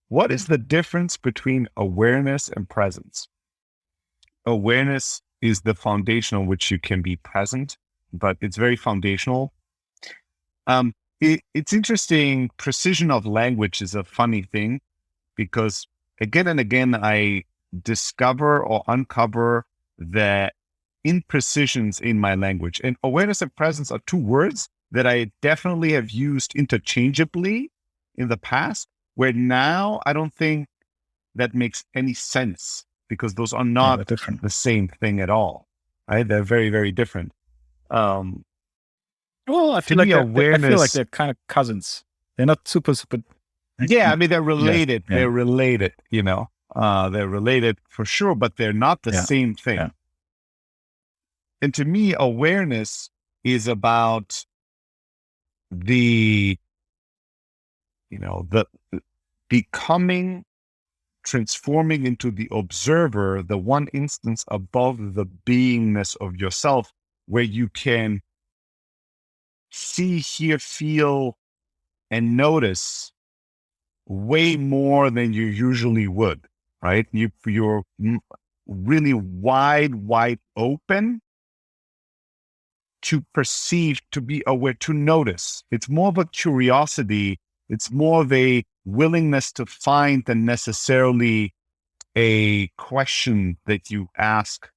what is the difference between awareness and presence? Awareness is the foundation on which you can be present, but it's very foundational. It's interesting. Precision of language is a funny thing because again and again, I discover or uncover the imprecisions in my language. And awareness and presence are two words that I definitely have used interchangeably in the past, where now I don't think that makes any sense because those are Yeah, they're not different. the same thing at all, right? They're very, very different. Um, Well, to me, I feel like awareness, they're kind of cousins. They're not super. yeah, I mean, they're Yeah, related. yeah, They're related, they're related for sure, but they're not the yeah, same thing. yeah. And to me, awareness is about the, the becoming, transforming into the observer, the one instance above the beingness of yourself, where you can see, hear, feel, and notice way more than you usually would, right? You're really wide open to perceive, to be aware, to notice. It's more of a curiosity. It's more of a willingness to find than necessarily a question that you ask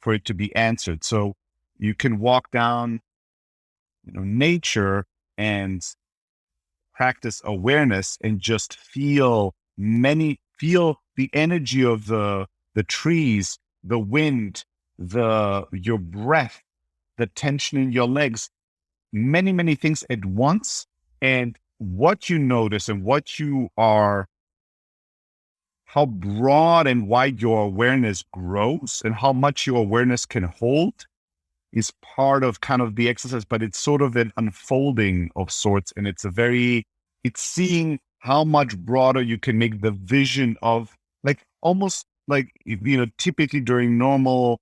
for it to be answered. So you can walk down, nature and practice awareness and just feel the energy of the trees, the wind, your breath, the tension in your legs, many things at once. And what you notice and how broad and wide your awareness grows and how much your awareness can hold is part of kind of the exercise, but it's sort of an unfolding of sorts. And it's seeing how much broader you can make the vision of, like, almost like, typically during normal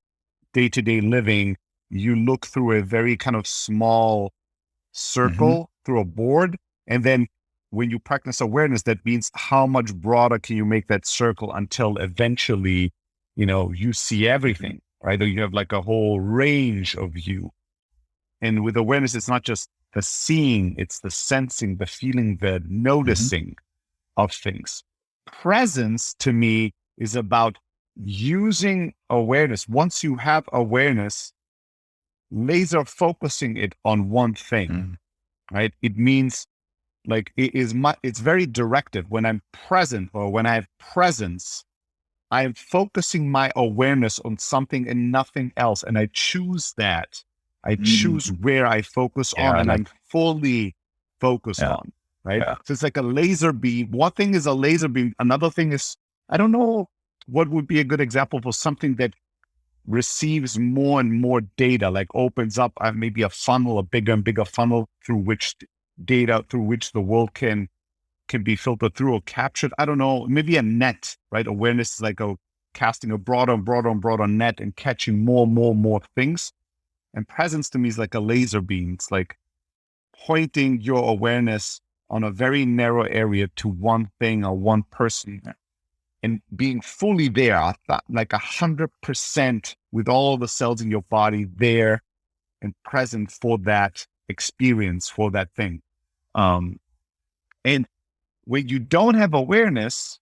day-to-day living, you look through a very kind of small circle through a board. And then when you practice awareness, that means how much broader can you make that circle until eventually, you see everything, right? Or you have like a whole range of you. And with awareness, it's not just the seeing, it's the sensing, the feeling, the noticing of things. Presence to me is about using awareness. Once you have awareness, laser focusing it on one thing, right? It means like it's very directive. When I'm present or when I have presence, I am focusing my awareness on something and nothing else. And I choose that. I choose where I focus on and I'm fully focused on, right? Yeah. So it's like a laser beam. One thing is a laser beam. Another thing is, I don't know what would be a good example for something that receives more and more data, like opens up maybe a funnel, a bigger and bigger funnel through which the world can be filtered through or captured. I don't know, maybe a net, right? Awareness is like casting a broader and broader and broader net and catching more things. And presence to me is like a laser beam. It's like pointing your awareness on a very narrow area to one thing or one person and being fully there, like 100% with all the cells in your body there and present for that experience, for that thing. And when you don't have awareness,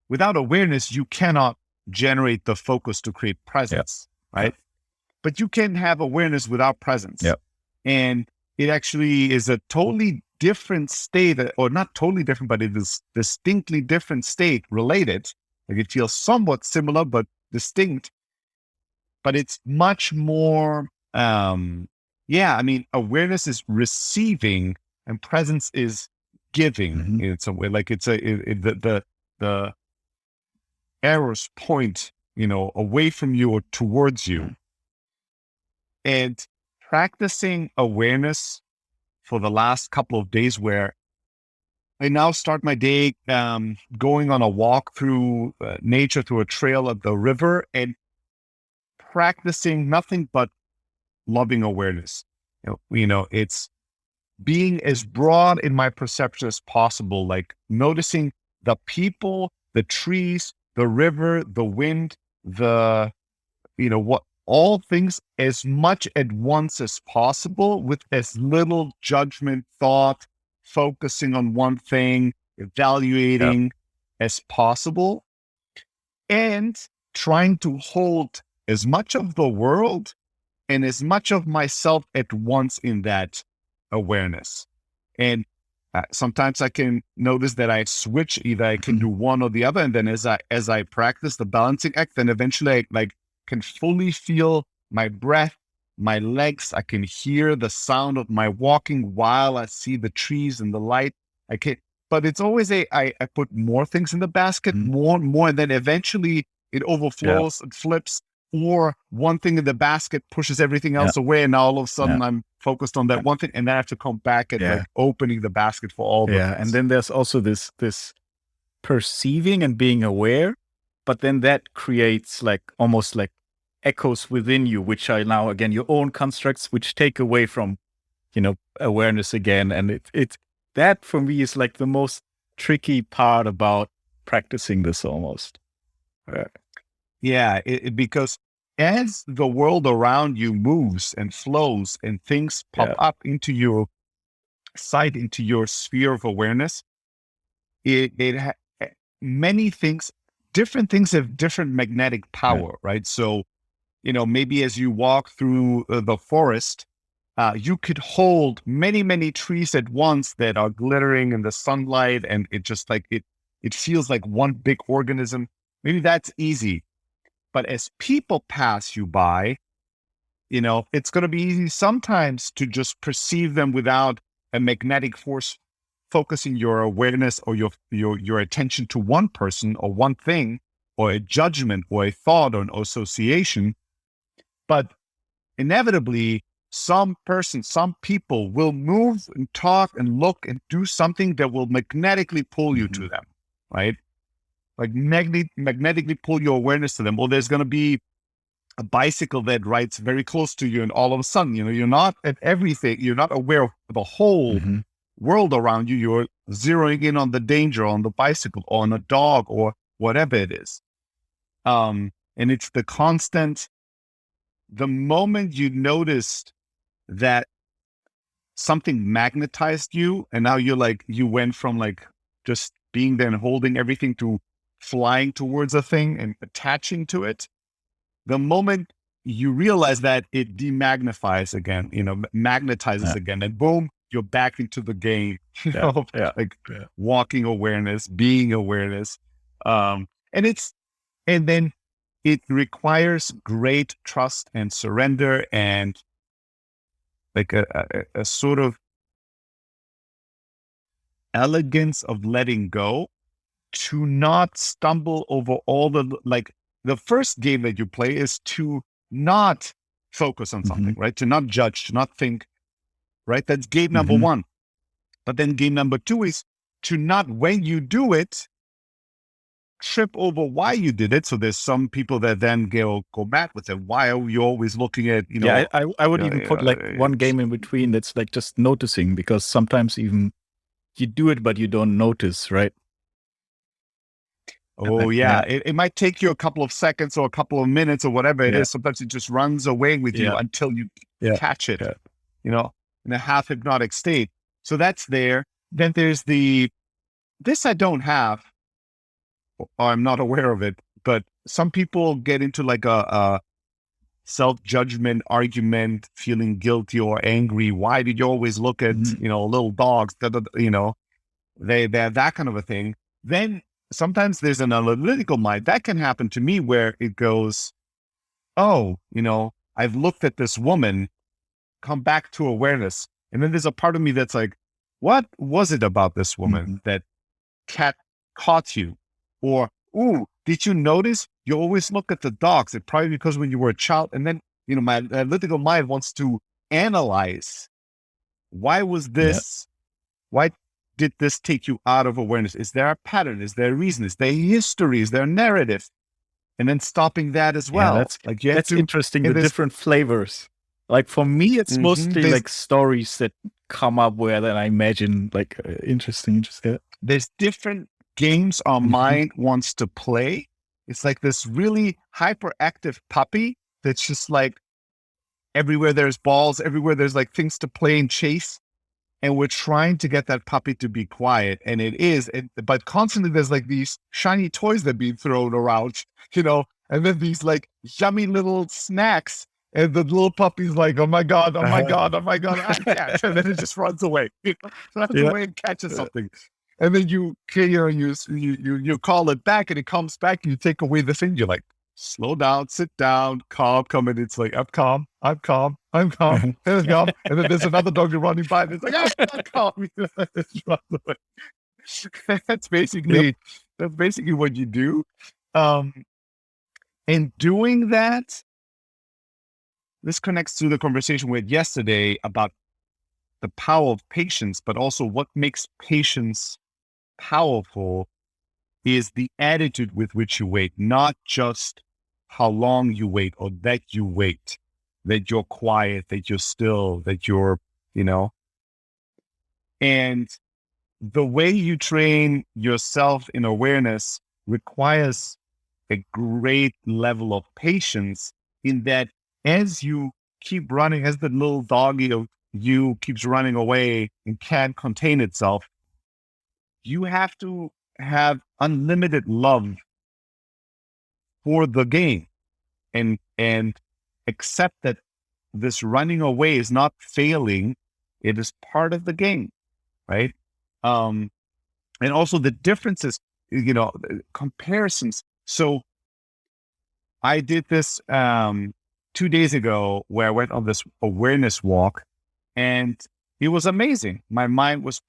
without awareness, you cannot generate the focus to create presence, right? But you can have awareness without presence. And it actually is a totally different state, or not totally different, but it is distinctly different state related. Like it feels somewhat similar, but distinct, but it's much more, awareness is receiving and presence is giving in some way. Like the arrows point, away from you or towards you. And practicing awareness for the last couple of days, where I now start my day going on a walk through nature, through a trail at the river, and practicing nothing but loving awareness. It's being as broad in my perception as possible, like noticing the people, the trees, the river, the wind, all things as much at once as possible with as little judgment, thought, focusing on one thing, evaluating as possible, and trying to hold as much of the world and as much of myself at once in that awareness. And sometimes I can notice that I switch, either I can do one or the other. And then as I practice the balancing act, then eventually I can fully feel my breath, my legs. I can hear the sound of my walking while I see the trees and the light. But it's always I put more things in the basket, more, and then eventually it overflows and flips, or one thing in the basket pushes everything else away. And now all of a sudden I'm focused on that one thing, and then I have to come back and like opening the basket for all the things. And then there's also this perceiving and being aware, but then that creates like almost like echoes within you, which are now again your own constructs, which take away from, awareness again. And it that for me is like the most tricky part about practicing this almost. Because as the world around you moves and flows and things pop up into your sight, into your sphere of awareness, many things, different things have different magnetic power, right? So, maybe as you walk through the forest, you could hold many, many trees at once that are glittering in the sunlight, and it just like it feels like one big organism. Maybe that's easy. But as people pass you by, it's going to be easy sometimes to just perceive them without a magnetic force focusing your awareness or your attention to one person or one thing or a judgment or a thought or an association. But inevitably, some people will move and talk and look and do something that will magnetically pull you to them, right? Like magnetically pull your awareness to them. Or there's going to be a bicycle that rides very close to you, and all of a sudden, you're not at everything. You're not aware of the whole world around you. You're zeroing in on the danger on the bicycle or on a dog or whatever it is. And it's the constant, the moment you noticed that something magnetized you, and now you went from like just being there and holding everything to flying towards a thing and attaching to it. The moment you realize that, it demagnifies again, magnetizes again, and boom, you're back into the game, walking awareness, being awareness. And then it requires great trust and surrender, and like a sort of elegance of letting go, to not stumble over all the first game that you play is to not focus on something, right? To not judge, to not think, right? That's game number one. But then game number two is to not, when you do it, trip over why you did it. So there's some people that then go mad with it. Why are you always looking at, I would even put like one game in between that's like just noticing, because sometimes even you do it, but you don't notice, right? It might take you a couple of seconds or a couple of minutes or whatever it is. Sometimes it just runs away with you until you catch it, in a half hypnotic state. So that's there. Then there's this I don't have, or I'm not aware of it, but some people get into like a self-judgment argument, feeling guilty or angry. Why did you always look at, little dogs, they're that kind of a thing. Then sometimes there's an analytical mind that can happen to me where it goes, I've looked at this woman, come back to awareness. And then there's a part of me that's like, what was it about this woman that caught you? Or, did you notice you always look at the dogs? It's probably because when you were a child, and then, my analytical mind wants to analyze, why was this, why did this take you out of awareness? Is there a pattern? Is there a reason? Is there history? Is there a narrative? And then stopping that as well. That's interesting. The different flavors. Like for me, it's mostly like stories that come up where then I imagine like interesting. There's different games our Mhm. mind wants to play. It's like this really hyperactive puppy that's just like everywhere there's balls, everywhere there's like things to play and chase. And we're trying to get that puppy to be quiet. And it is, but constantly there's like these shiny toys that are being thrown around, and then these like yummy little snacks. And the little puppy's like, oh my God, oh my God, oh my God, I catch. And then it just runs away, runs Yeah. away and catches something. And then you call it back and it comes back and you take away the thing. You're like, slow down, sit down, calm, come. And it's like, I'm calm, I'm calm, I'm calm, and calm. And then there's another dog running by and it's like, I'm calm. Just runs away. That's basically what you do. And doing that, this connects to the conversation we had yesterday about the power of patience, but also what makes patience powerful is the attitude with which you wait, not just how long you wait or that you wait, that you're quiet, that you're still, that you're, and the way you train yourself in awareness requires a great level of patience in that as you keep running, as the little doggy of you keeps running away and can't contain itself, you have to have unlimited love for the game and accept that this running away is not failing. It is part of the game, right? And also the differences, comparisons. So I did this 2 days ago where I went on this awareness walk, and it was amazing. My mind was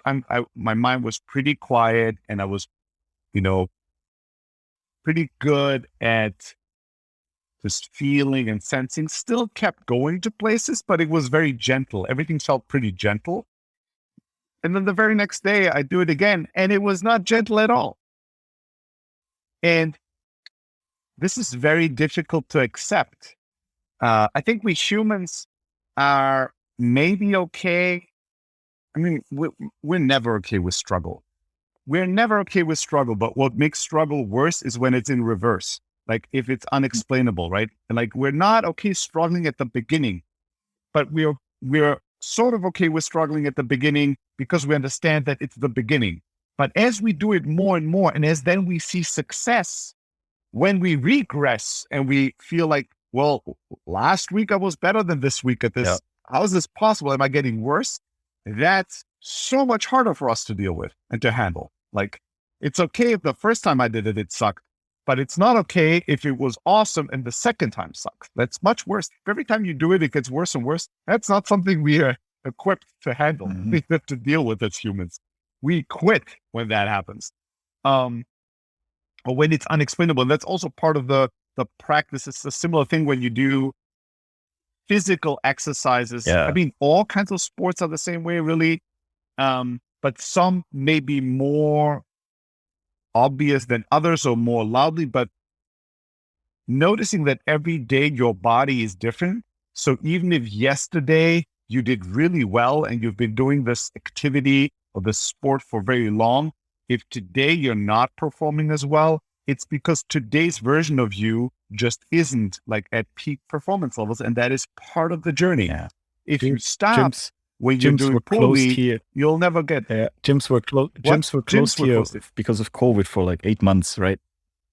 pretty quiet, and I was, pretty good at just feeling and sensing. Still kept going to places, but it was very gentle. Everything felt pretty gentle. And then the very next day, I do it again, and it was not gentle at all. And this is very difficult to accept. I think we humans are maybe okay. I mean, we're never okay with struggle. We're never okay with struggle, but what makes struggle worse is when it's in reverse. Like if it's unexplainable, right? And like we're not okay struggling at the beginning, but we're sort of okay with struggling at the beginning because we understand that it's the beginning. But as we do it more and more, and as then we see success, when we regress and we feel like, well, last week I was better than this week at this. Yeah. How is this possible? Am I getting worse? That's so much harder for us to deal with and to handle. Like, it's okay if the first time I did it, it sucked, but it's not okay if it was awesome and the second time sucks. That's much worse. Every time you do it, it gets worse and worse. That's not something we are equipped to handle, to deal with as humans. We quit when that happens. Or when it's unexplainable. And that's also part of the practice. It's a similar thing when you do physical exercises. Yeah. I mean, all kinds of sports are the same way, really. But some may be more obvious than others or more loudly, but noticing that every day your body is different. So even if yesterday you did really well and you've been doing this activity or this sport for very long, if today you're not performing as well, it's because today's version of you just isn't like at peak performance levels. And that is part of the journey. Yeah. If you stop when you're gyms doing were poorly, closed here. you'll never get there. Gyms were closed here because of COVID for like 8 months, right?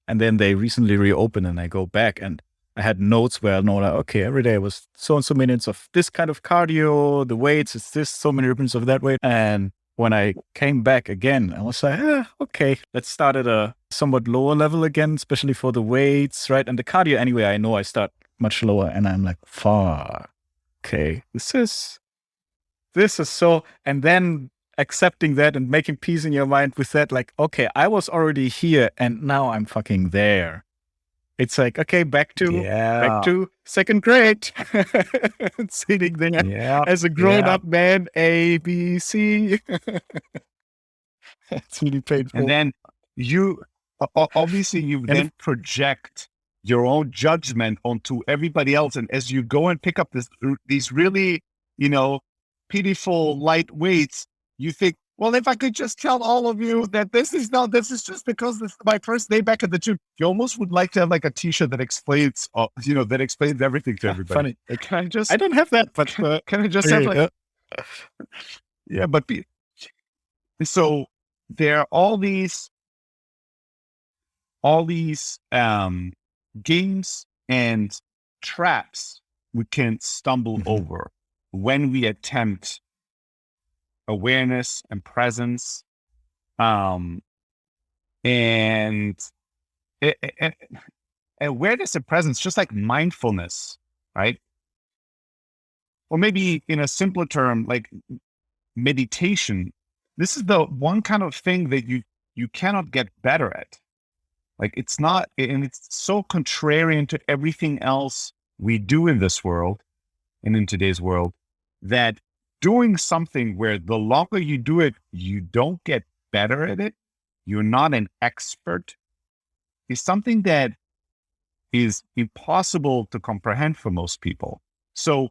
And then they recently reopened and I go back and I had notes where I know like, okay, every day was so and so minutes of this kind of cardio, the weights, it's this, so many minutes of that weight. And when I came back again, I was like, okay, let's start at a somewhat lower level again, especially for the weights, right? And the cardio anyway, I know I start much lower and I'm like, fuck, okay, this is so, and then accepting that and making peace in your mind with that, like, okay, I was already here and now I'm fucking there. It's like, okay, back to second grade, sitting there as a grown-up man, A, B, C. It's really painful. And then you, obviously, you then project your own judgment onto everybody else. And as you go and pick up these really, pitiful light weights, you think, Well, if I could just tell all of you that this is just because this is my first day back at the gym. You almost would like to have like a T-shirt that explains, that explains everything to everybody. Funny. Like, can I just, I don't have that, but can I just have like, yeah, but so there are all these games and traps we can stumble over when we attempt awareness and presence, and awareness and presence, just like mindfulness, right? Or maybe in a simpler term, like meditation. This is the one kind of thing that you cannot get better at. Like it's not, and it's so contrarian to everything else we do in this world and in today's world, that doing something where the longer you do it, you don't get better at it, you're not an expert, is something that is impossible to comprehend for most people. So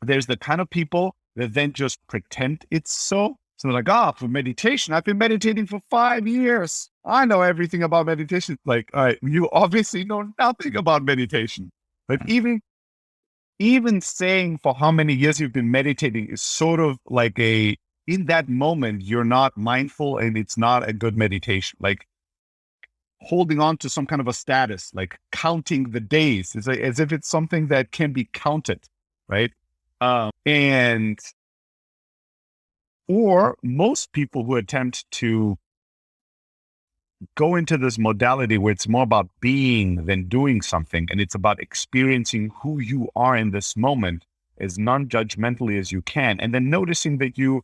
there's the kind of people that then just pretend it's so. So they're like, for meditation, I've been meditating for 5 years. I know everything about meditation. Like, all right, you obviously know nothing about meditation. But even saying for how many years you've been meditating is sort of like in that moment, you're not mindful and it's not a good meditation. Like holding on to some kind of a status, like counting the days, is as if it's something that can be counted, right? Or most people who attempt to go into this modality where it's more about being than doing something, and it's about experiencing who you are in this moment as non-judgmentally as you can, and then noticing that you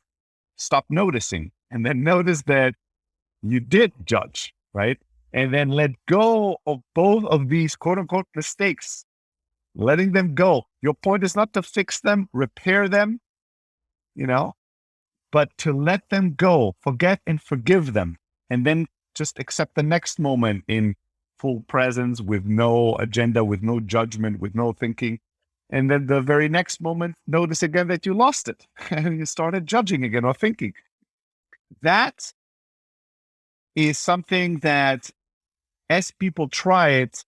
stop noticing, and then notice that you did judge, right? And then let go of both of these quote-unquote mistakes, letting them go. Your point is not to fix them, repair them, but to let them go, forget and forgive them, and then just accept the next moment in full presence, with no agenda, with no judgment, with no thinking. And then the very next moment, notice again that you lost it and you started judging again or thinking. That is something that as people try it,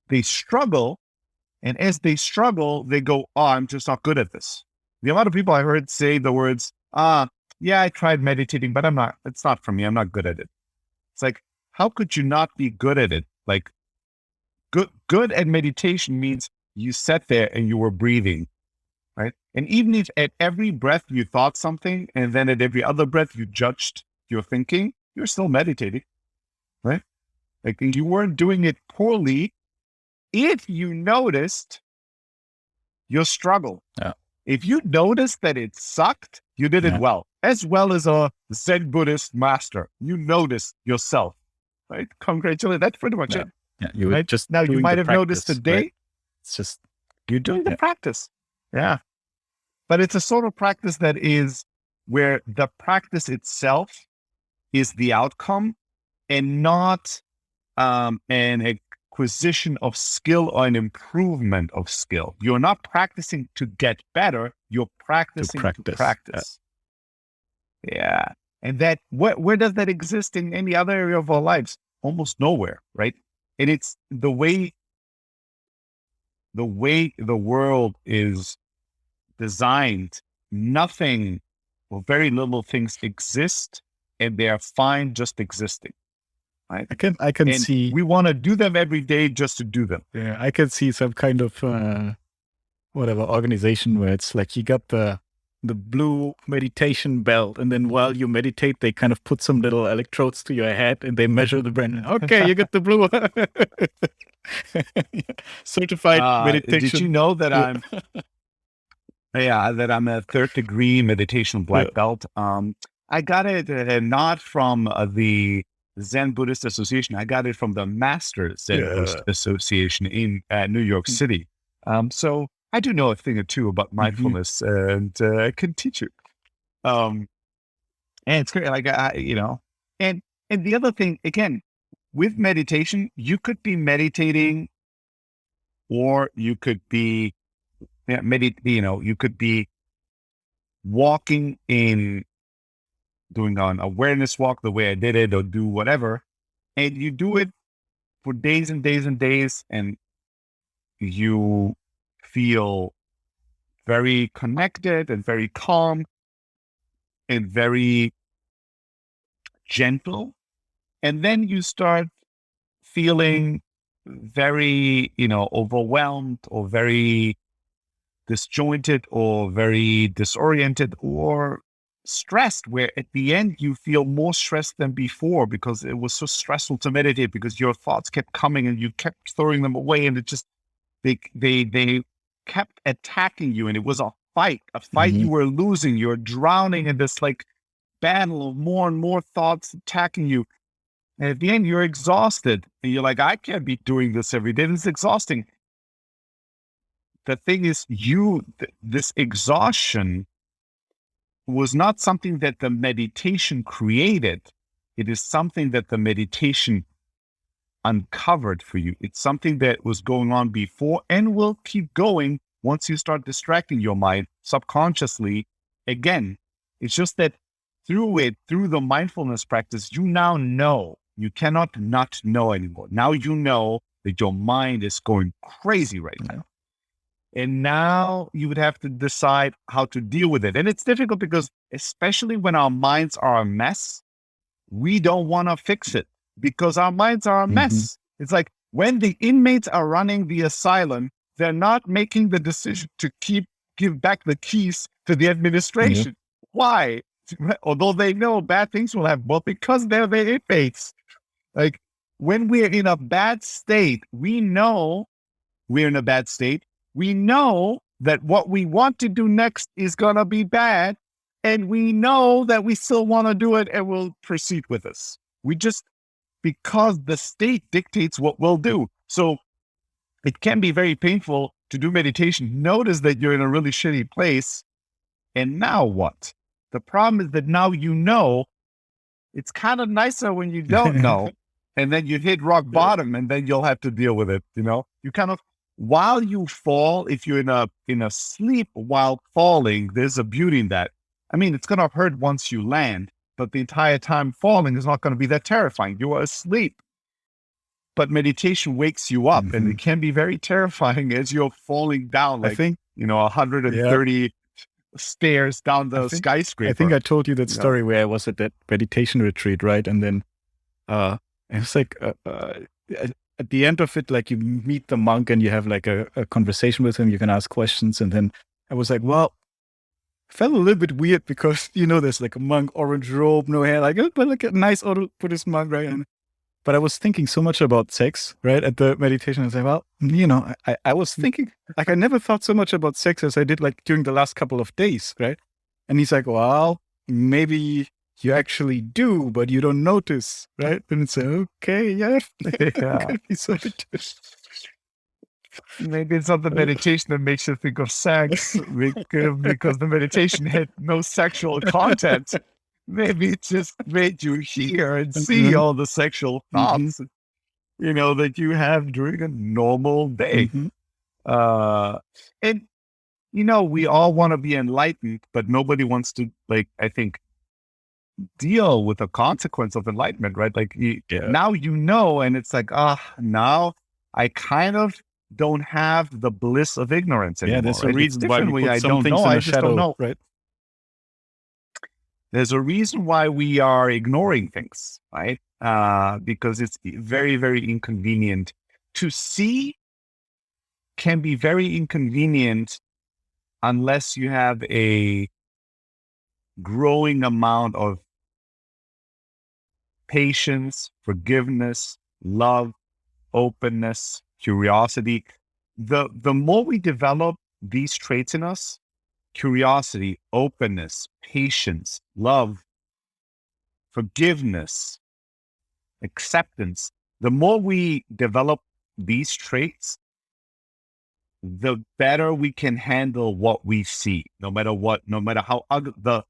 they struggle. And as they struggle, they go, I'm just not good at this. The amount of people I heard say the words, yeah, I tried meditating, but it's not for me. I'm not good at it. It's like, how could you not be good at it? Like good at meditation means you sat there and you were breathing, right? And even if at every breath you thought something, and then at every other breath you judged your thinking, you're still meditating, right? Like you weren't doing it poorly if you noticed your struggle. Yeah. If you noticed that it sucked, you did it well as a Zen Buddhist master. You noticed yourself, right? Congratulations. That's pretty much it. Yeah, you right? just now you might have noticed today. Right? It's just you're doing the practice. Yeah. But it's a sort of practice that is where the practice itself is the outcome and not an acquisition of skill or an improvement of skill. You're not practicing to get better. You're practicing to practice. Yeah. And that, where does that exist in any other area of our lives? Almost nowhere, right? And it's the way the world is designed, nothing or very little things exist, and they are fine just existing. Right? I can see. We want to do them every day just to do them. Yeah, I can see some kind of whatever organization where it's like you got the blue meditation belt, and then while you meditate, they kind of put some little electrodes to your head and they measure the brain. Okay, you get the blue certified meditation. Did you know that I'm a 3rd degree meditation black belt? I got it not from the Zen Buddhist Association. I got it from the Master Zen Buddhist Association in New York City. So I do know a thing or two about mindfulness, and I can teach you. And it's great, like and the other thing, again, with meditation, you could be meditating, or you could be you could be walking in doing an awareness walk the way I did it, or do whatever. And you do it for days and days and days, and you feel very connected and very calm and very gentle. And then you start feeling very, overwhelmed or very disjointed or very disoriented or stressed, where at the end you feel more stressed than before because it was so stressful to meditate, because your thoughts kept coming and you kept throwing them away, and it just they kept attacking you, and it was a fight you were losing. You're drowning in this like battle of more and more thoughts attacking you. And at the end, you're exhausted. And you're like, I can't be doing this every day. This is exhausting. The thing is, this exhaustion was not something that the meditation created. It is something that the meditation uncovered for you. It's something that was going on before and will keep going once you start distracting your mind subconsciously again. It's just that through the mindfulness practice, you now know. You cannot not know anymore. Now you know that your mind is going crazy right now. And now you would have to decide how to deal with it. And it's difficult because, especially when our minds are a mess, we don't want to fix it because our minds are a mess. It's like when the inmates are running the asylum, they're not making the decision to give back the keys to the administration. Why? Although they know bad things will happen, well, because they're the inmates. Like when we're in a bad state, we know we're in a bad state. We know that what we want to do next is going to be bad. And we know that we still want to do it and we'll proceed with this. Because the state dictates what we'll do. So it can be very painful to do meditation. Notice that you're in a really shitty place. And now what? The problem is that now you know. It's kind of nicer when you don't know. And then you hit rock bottom, and then you'll have to deal with it. You kind of, while you fall, if you're in a sleep while falling, there's a beauty in that. I mean, it's going to hurt once you land, but the entire time falling is not going to be that terrifying. You are asleep. But meditation wakes you up, and it can be very terrifying as you're falling down, like, 130 stairs down the skyscraper. I think I told you that story where I was at that meditation retreat, right? And then it was like at the end of it, like you meet the monk and you have like a conversation with him. You can ask questions. And then I was like, well, I felt a little bit weird because, there's like a monk, orange robe, no hair, but like a nice Buddhist monk, right? But I was thinking so much about sex, right? At the meditation, I was like, well, I was thinking, like, I never thought so much about sex as I did like during the last couple of days, right? And he's like, well, maybe you actually do, but you don't notice, right? And it's like, okay, yeah. Maybe it's not the meditation that makes you think of sex because the meditation had no sexual content. Maybe it just made you hear and see all the sexual thoughts, that you have during a normal day. And, we all want to be enlightened, but nobody wants to, I think, deal with the consequence of enlightenment, right? Like now and it's like, now I kind of don't have the bliss of ignorance anymore. Yeah, there's a reason why we put I some don't things know. in I the just shadow, don't know. right? There's a reason why we are ignoring things, right? Because it's very, very inconvenient. To see can be very inconvenient unless you have a growing amount of patience, forgiveness, love, openness, curiosity. The more we develop these traits in us, curiosity, openness, patience, love, forgiveness, acceptance, the more we develop these traits, the better we can handle what we see, no matter how ugly the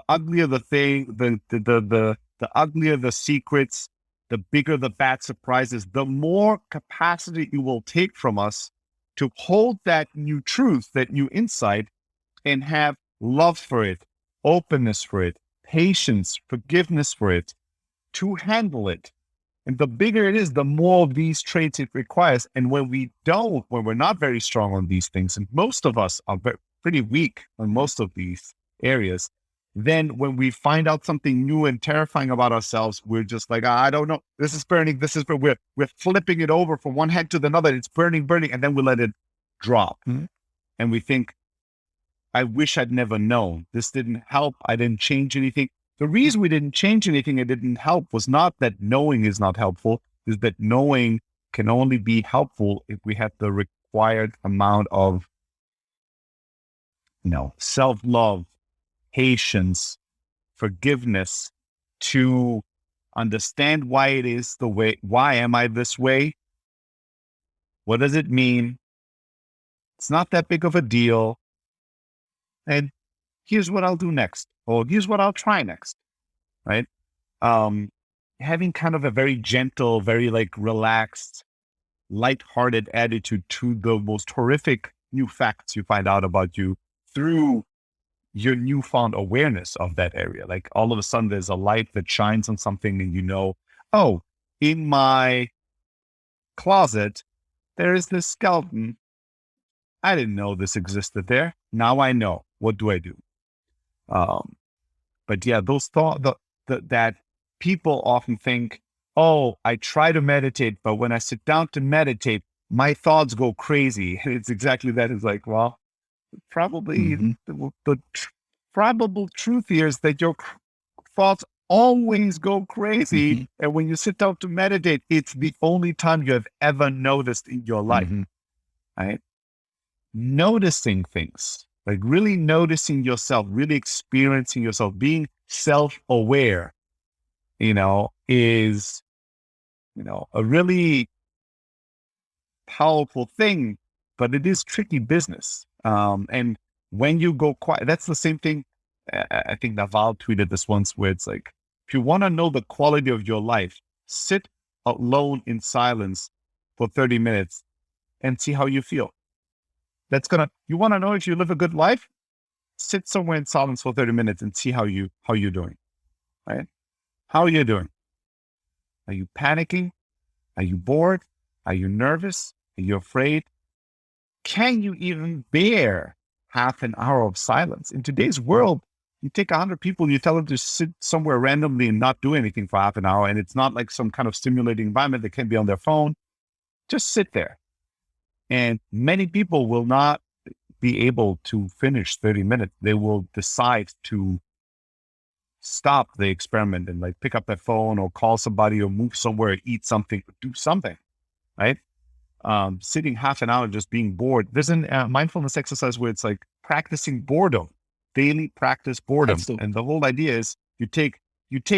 uglier the thing, the uglier the secrets, the bigger the bad surprises, the more capacity it will take from us to hold that new truth, that new insight, and have love for it, openness for it, patience, forgiveness for it, to handle it. And the bigger it is, the more of these traits it requires. And when we're not very strong on these things, and most of us are pretty weak on most of these areas, then when we find out something new and terrifying about ourselves, we're just like, I don't know, this is burning, we're flipping it over from one hand to the other, it's burning, and then we let it drop. Mhm. And we think, I wish I'd never known. This didn't help. I didn't change anything. The reason we didn't change anything, it didn't help, was not that knowing is not helpful, is that knowing can only be helpful if we have the required amount of, self-love, patience, forgiveness, to understand why it is the way. Why am I this way? What does it mean? It's not that big of a deal. And here's what I'll do next, or here's what I'll try next, right? Having kind of a very gentle, very relaxed, lighthearted attitude to the most horrific new facts you find out about you through your newfound awareness of that area. Like all of a sudden there's a light that shines on something and oh, in my closet, there is this skeleton. I didn't know this existed there. Now I know. What do I do? But yeah, those thoughts that people often think, oh, I try to meditate, but when I sit down to meditate, my thoughts go crazy. And it's exactly that. It's like, well, probably the probable truth here is that your thoughts always go crazy. And when you sit down to meditate, it's the only time you have ever noticed in your life, right? Noticing things, like really noticing yourself, really experiencing yourself, being self-aware, is, a really powerful thing, but it is tricky business. And when you go quiet, that's the same thing. I think Naval tweeted this once where it's like, if you want to know the quality of your life, sit alone in silence for 30 minutes and see how you feel. You want to know if you live a good life? Sit somewhere in silence for 30 minutes and see how you're doing, right? How are you doing? Are you panicking? Are you bored? Are you nervous? Are you afraid? Can you even bear half an hour of silence? In today's world, you take 100 people, you tell them to sit somewhere randomly and not do anything for half an hour. And it's not like some kind of stimulating environment. They can be on their phone. Just sit there. And many people will not be able to finish 30 minutes. They will decide to stop the experiment and pick up their phone or call somebody or move somewhere, eat something, do something, right? Sitting half an hour just being bored. There's a mindfulness exercise where it's like practicing boredom, daily practice boredom. And the whole idea is you take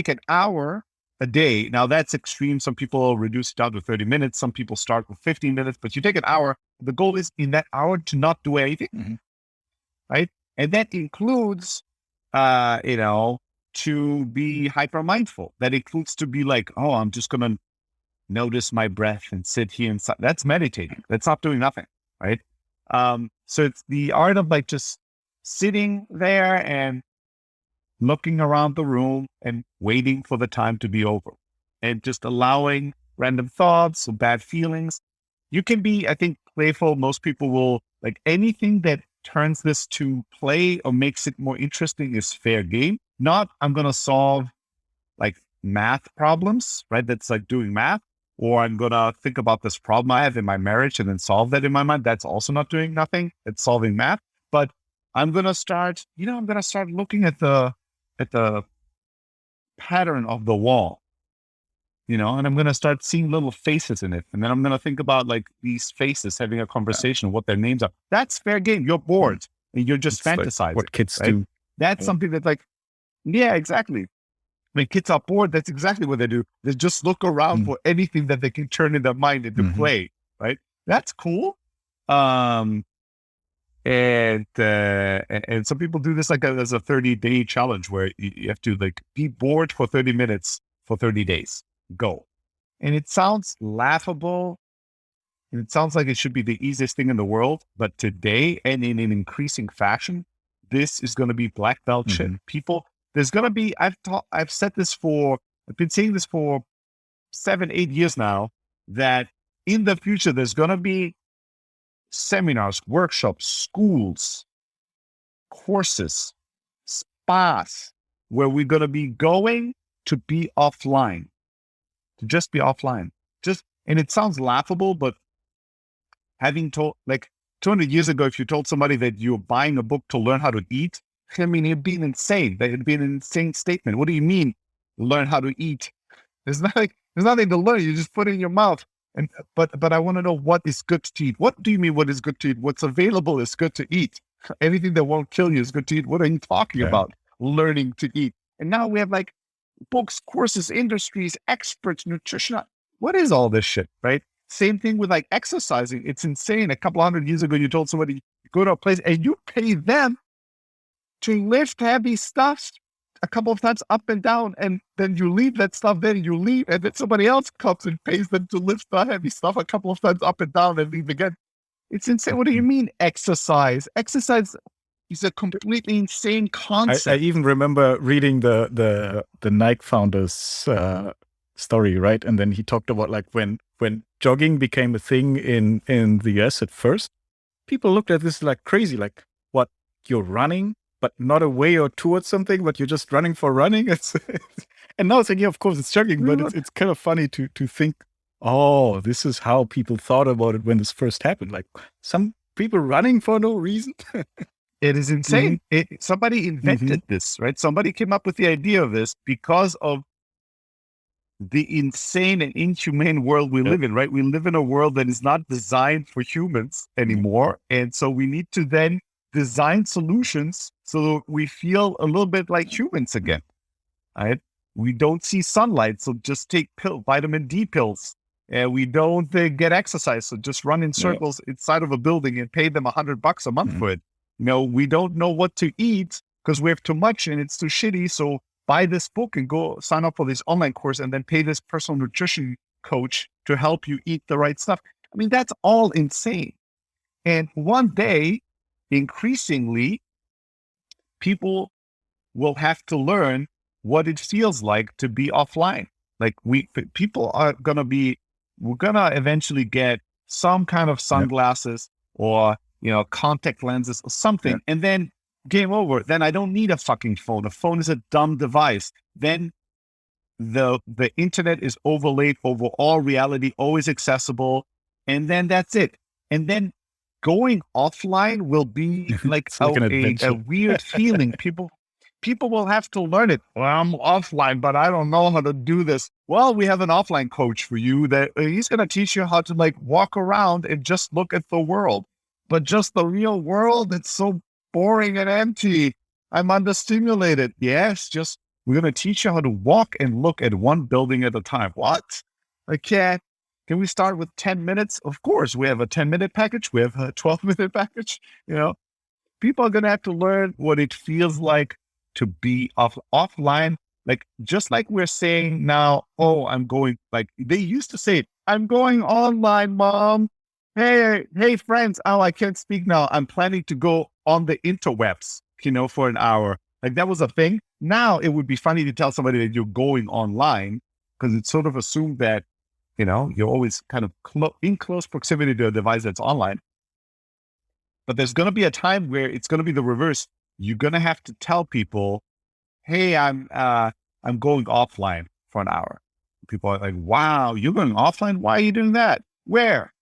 an hour a day. Now that's extreme. Some people reduce it down to 30 minutes. Some people start with 15 minutes, but you take an hour. The goal is in that hour to not do anything, right? And that includes, to be hyper mindful. That includes to be like, oh, I'm just going to notice my breath and sit here inside. That's meditating. That's not doing nothing, right? So it's the art of just sitting there and looking around the room and waiting for the time to be over and just allowing random thoughts or bad feelings. You can be, I think, playful. Most people will anything that turns this to play or makes it more interesting is fair game. Not, I'm going to solve math problems, right? That's doing math, or I'm going to think about this problem I have in my marriage and then solve that in my mind. That's also not doing nothing. It's solving math. But I'm going to start, looking at the pattern of the wall, and I'm going to start seeing little faces in it. And then I'm going to think about these faces having a conversation, what their names are. That's fair game. You're bored and you're just fantasizing. What kids right? do. That's something that yeah, exactly. When kids are bored, that's exactly what they do. They just look around for anything that they can turn in their mind into play, right? That's cool. And some people do this as a 30-day challenge where you have to be bored for 30 minutes for 30 days. Go. And it sounds laughable. And it sounds like it should be the easiest thing in the world. But today, and in an increasing fashion, this is going to be black belt shit. there's going to be, I've been saying this for 7-8 years now, that in the future, there's going to be seminars, workshops, schools, courses, spas, where we're going to be going to be offline, to just be offline. And it sounds laughable, but having told, like 200 years ago, if you told somebody that you're buying a book to learn how to eat, I mean, it'd be insane. It'd be an insane statement. What do you mean, learn how to eat? There's nothing to learn. You just put it in your mouth. But I want to know what is good to eat. What do you mean what is good to eat? What's available is good to eat. Anything that won't kill you is good to eat. What are you talking about? Learning to eat. And now we have like books, courses, industries, experts, nutrition. What is all this shit, right? Same thing with like exercising. It's insane. A couple 100 years ago, you told somebody, go to a place and you pay them to lift heavy stuff a couple of times up and down, and then you leave that stuff there, and you leave, and then somebody else comes and pays them to lift the heavy stuff a couple of times up and down and leave again. It's insane. What do you mean exercise? Exercise is a completely insane concept. I even remember reading the Nike founder's story, right? And then he talked about like when jogging became a thing in the US at first, people looked at this like crazy, like, what, you're running, but not away or towards something, but you're just running for running. And now it's like, yeah, of course it's jogging, but it's kind of funny to think, oh, this is how people thought about it when this first happened. Like some people running for no reason. It is insane. Somebody invented this, right? Somebody came up with the idea of this because of the insane and inhumane world we live in, right? We live in a world that is not designed for humans anymore. And so we need to then design solutions so we feel a little bit like humans again, right? We don't see sunlight, so just take vitamin D pills. And we don't get exercise, so just run in circles inside of a building and pay them $100 a month for it. You know, we don't know what to eat because we have too much and it's too shitty. So buy this book and go sign up for this online course and then pay this personal nutrition coach to help you eat the right stuff. I mean, that's all insane. And one day, increasingly, people will have to learn what it feels like to be offline. Like people are going to we're going to eventually get some kind of sunglasses or, contact lenses or something. And then game over. Then I don't need a fucking phone. A phone is a dumb device. Then the internet is overlaid over all reality, always accessible. And then that's it. And then going offline will be like a weird feeling. People will have to learn it. Well, I'm offline, but I don't know how to do this. Well, we have an offline coach for you that he's going to teach you how to like walk around and just look at the world. But just the real world, it's so boring and empty. I'm understimulated. Yes, we're going to teach you how to walk and look at one building at a time. What? I can't. Can we start with 10 minutes? Of course, we have a 10-minute package. We have a 12-minute package. People are going to have to learn what it feels like to be offline. Like, just like we're saying now, oh, I'm going, like they used to say it, I'm going online, mom. Hey, friends. Oh, I can't speak now. I'm planning to go on the interwebs, for an hour. Like that was a thing. Now it would be funny to tell somebody that you're going online because it's sort of assumed that, you're always kind of in close proximity to a device that's online. But there's going to be a time where it's going to be the reverse. You're going to have to tell people, hey, I'm going offline for an hour. People are like, wow, you're going offline? Why are you doing that? Where?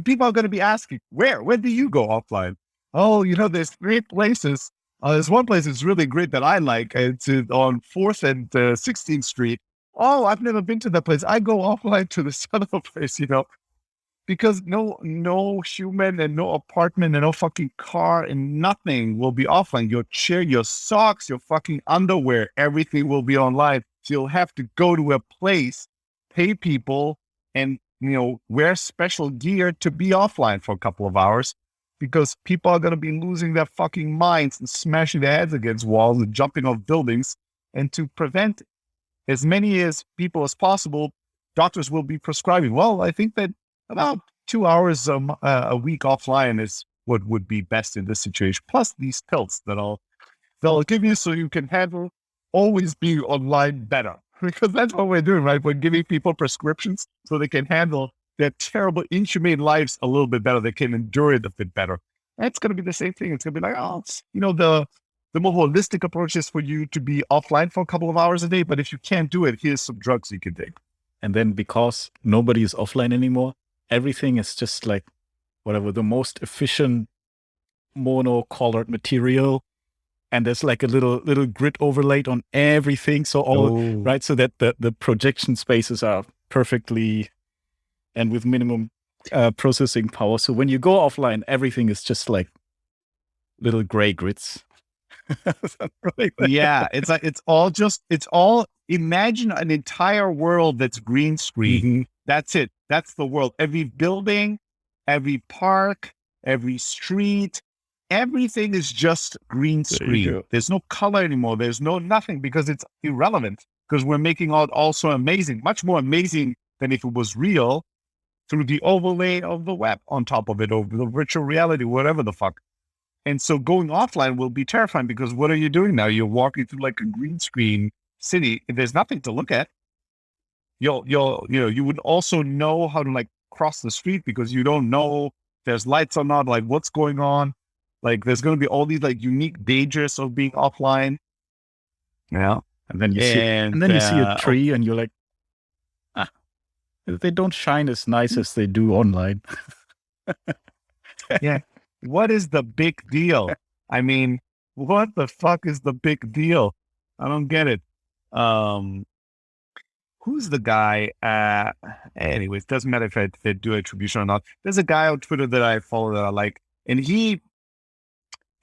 People are going to be asking, where? When do you go offline? Oh, there's 3 places. There's one place that's really great that I like. It's on 4th and 16th Street. Oh, I've never been to that place. I go offline to this other place, because no human and no apartment and no fucking car and nothing will be offline. Your chair, your socks, your fucking underwear, everything will be online. So you'll have to go to a place, pay people, and wear special gear to be offline for a couple of hours because people are going to be losing their fucking minds and smashing their heads against walls and jumping off buildings. And to prevent as many people as possible, doctors will be prescribing. Well, I think that about 2 hours a week offline is what would be best in this situation. Plus these pills that they'll give you so you can handle always be online better because that's what we're doing, right? We're giving people prescriptions so they can handle their terrible, inhumane lives a little bit better. They can endure it a bit better. That's going to be the same thing. It's going to be like, the more holistic approach is for you to be offline for a couple of hours a day. But if you can't do it, here's some drugs you can take. And then because nobody is offline anymore, everything is just like whatever the most efficient mono-colored material. And there's like a little grid overlaid on everything. So right, so that the projection spaces are perfectly and with minimum processing power. So when you go offline, everything is just like little gray grids. Yeah, it's all imagine an entire world that's green screen. Mm-hmm. That's it. That's the world. Every building, every park, every street, everything is just green screen. There's no color anymore. There's no nothing because it's irrelevant because we're making it also amazing, much more amazing than if it was real through the overlay of the web on top of it, or the virtual reality, whatever the fuck. And so going offline will be terrifying because what are you doing now? You're walking through like a green screen city. There's nothing to look at. You would also know how to like cross the street because you don't know if there's lights or not, like what's going on. Like there's going to be all these like unique dangers of being offline. Yeah. And then you see a tree and you're like, they don't shine as nice as they do online. Yeah. What is the big deal? I mean, what the fuck is the big deal? I don't get it. Who's the guy? Anyways, doesn't matter if I do attribution or not. There's a guy on Twitter that I follow that I like, and he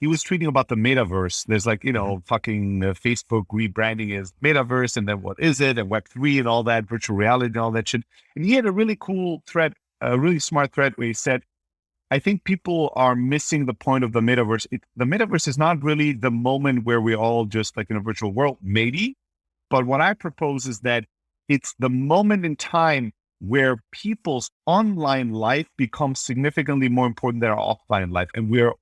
was tweeting about the metaverse. There's like, fucking Facebook rebranding as metaverse, and then what is it, and Web3 and all that, virtual reality and all that shit. And he had a really cool thread, a really smart thread where he said, I think people are missing the point of the metaverse. The metaverse is not really the moment where we're all just like in a virtual world, maybe. But what I propose is that it's the moment in time where people's online life becomes significantly more important than our offline life. And we're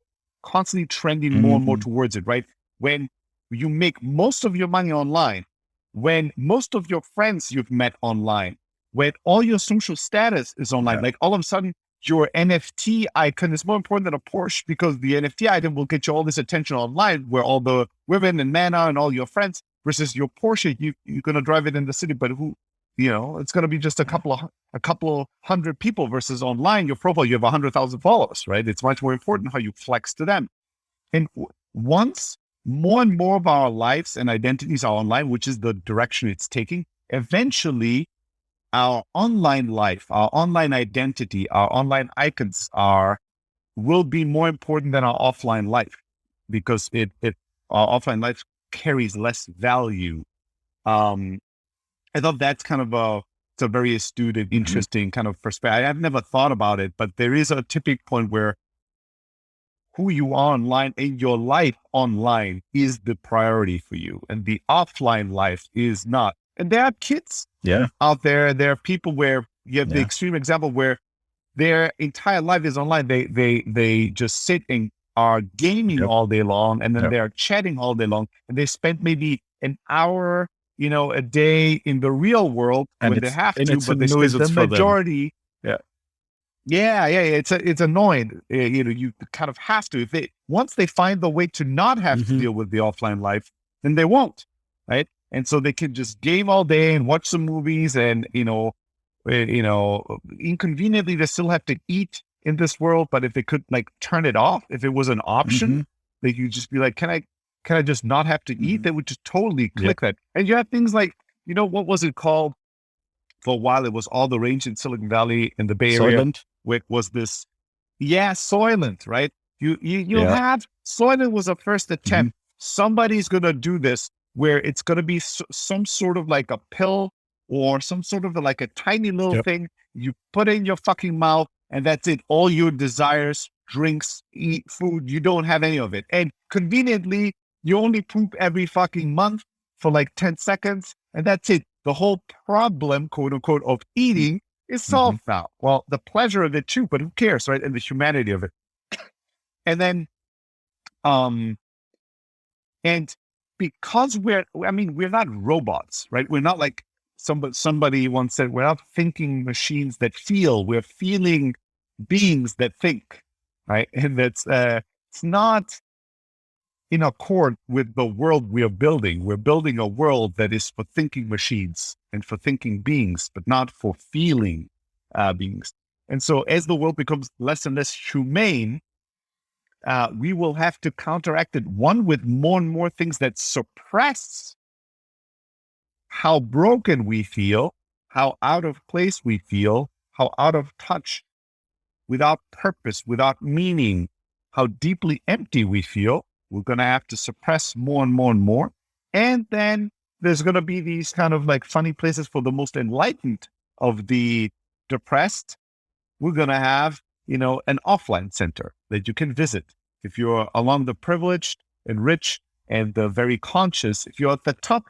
constantly trending more and more towards it, right? When you make most of your money online, when most of your friends you've met online, when all your social status is online, like all of a sudden, your NFT icon is more important than a Porsche because the NFT item will get you all this attention online where all the women and men are and all your friends versus your Porsche, you're going to drive it in the city, but it's going to be just a couple of hundred people versus online, your profile, you have 100,000 followers, right? It's much more important how you flex to them. And once more and more of our lives and identities are online, which is the direction it's taking, eventually our online life, our online identity, our online icons will be more important than our offline life because our offline life carries less value. I thought that's kind of it's a very astute and interesting kind of perspective. I've never thought about it, but there is a tipping point where who you are online and your life online is the priority for you, and the offline life is not. And there are kids out there. There are people where you have the extreme example where their entire life is online. They just sit and are gaming all day long, and then they're chatting all day long, and they spend maybe an hour, a day in the real world when they have to, but they spend the majority. It's annoying. You kind of have to. Once they find the way to not have to deal with the offline life, then they won't, right? And so they can just game all day and watch some movies and, inconveniently, they still have to eat in this world. But if they could like turn it off, if it was an option, they could just be like, can I just not have to eat? They would just totally click that. And you have things like, what was it called? For a while, it was all the rage in Silicon Valley in the Bay Area. Where was this? Yeah, Soylent, right? You have Soylent was a first attempt. Somebody's going to do this, where it's going to be some sort of like a pill or some sort of like a tiny little thing you put in your fucking mouth, and that's it. All your desires, drinks, eat, food, you don't have any of it. And conveniently, you only poop every fucking month for like 10 seconds, and that's it. The whole problem, quote unquote, of eating is solved now. Well, the pleasure of it too, but who cares, right? And the humanity of it. And then, because we're not robots, right? We're not like somebody once said, we're not thinking machines that feel, we're feeling beings that think, right? And that's, it's not in accord with the world we are building. We're building a world that is for thinking machines and for thinking beings, but not for feeling beings. And so as the world becomes less and less humane, we will have to counteract it, one, with more and more things that suppress how broken we feel, how out of place we feel, how out of touch, without purpose, without meaning, how deeply empty we feel. We're going to have to suppress more and more and more. And then there's going to be these kind of like funny places for the most enlightened of the depressed. We're going to have, an offline center that you can visit. If you're among the privileged and rich and the very conscious, if you're at the top,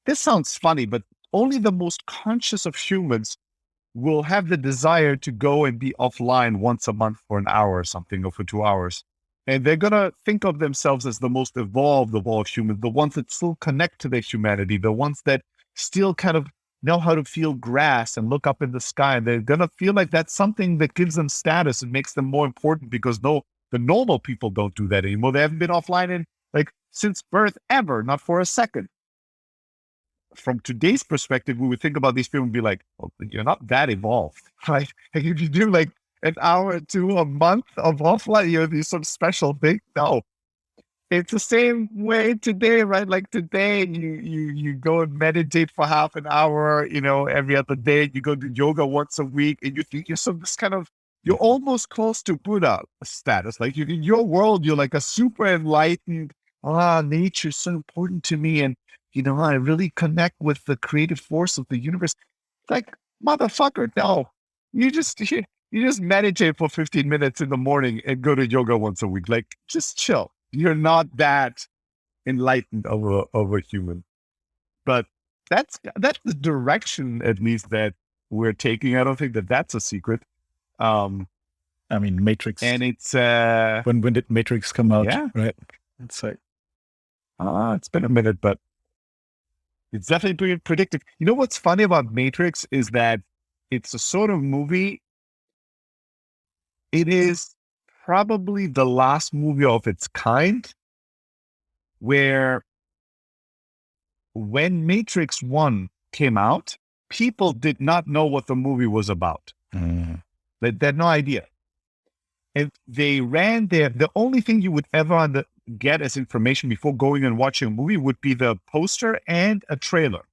this sounds funny, but only the most conscious of humans will have the desire to go and be offline once a month for an hour or something, or for 2 hours. And they're going to think of themselves as the most evolved of all humans, the ones that still connect to their humanity, the ones that still kind of know how to feel grass and look up in the sky. And they're going to feel like that's something that gives them status and makes them more important, because the normal people don't do that anymore. They haven't been offline since birth ever, not for a second. From today's perspective, we would think about these people and be like, well, you're not that evolved, right? Like if you do like an hour or two a month of offline, you'll do some special thing. No, it's the same way today, right? Like today, you go and meditate for half an hour, every other day. You go to yoga once a week, and you think you're almost close to Buddha status. Like in your world, you're like a super enlightened. Nature's so important to me, and I really connect with the creative force of the universe. Like, motherfucker, no. You just meditate for 15 minutes in the morning and go to yoga once a week. Like, just chill. You're not that enlightened of a human. But that's the direction, at least, that we're taking. I don't think that's a secret. Matrix. And it's when did Matrix come out? Yeah. Right. It's like it's been a minute, but it's definitely being predictive. You know what's funny about Matrix is that it's a sort of movie. It is probably the last movie of its kind where when Matrix 1 came out, people did not know what the movie was about. They had no idea. And they ran the only thing you would ever get as information before going and watching a movie would be the poster and a trailer.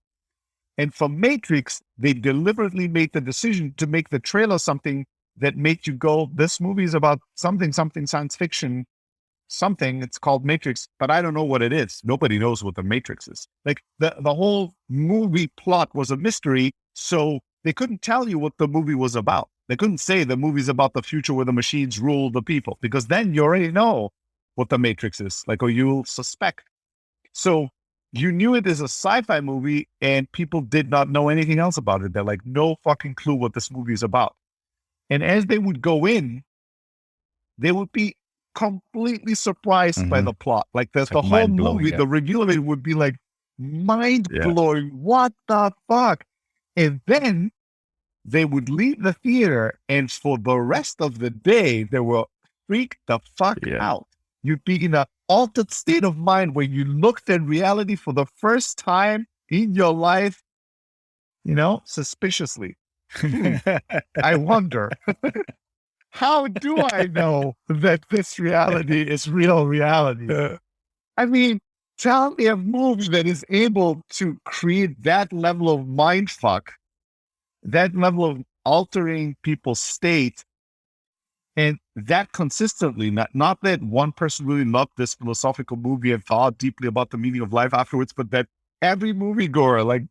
And for Matrix, they deliberately made the decision to make the trailer something that made you go, this movie is about something science fiction, something. It's called Matrix, but I don't know what it is. Nobody knows what the Matrix is. Like the whole movie plot was a mystery, so they couldn't tell you what the movie was about. They couldn't say the movie's about the future where the machines rule the people, because then you already know what the Matrix is, or you'll suspect. So you knew it as a sci-fi movie, and people did not know anything else about it. They're like, no fucking clue what this movie is about. And as they would go in, they would be completely surprised by the plot. Like the whole movie, the reveal of it would be like mind-blowing. What the fuck? And then they would leave the theater, and for the rest of the day, they were freaked the fuck out. You'd be in an altered state of mind where you looked at reality for the first time in your life, suspiciously. I wonder, how do I know that this reality is real reality? Tell me a movie that is able to create that level of mindfuck, that level of altering people's state, and that consistently, not that one person really loved this philosophical movie and thought deeply about the meaning of life afterwards, but that every moviegoer,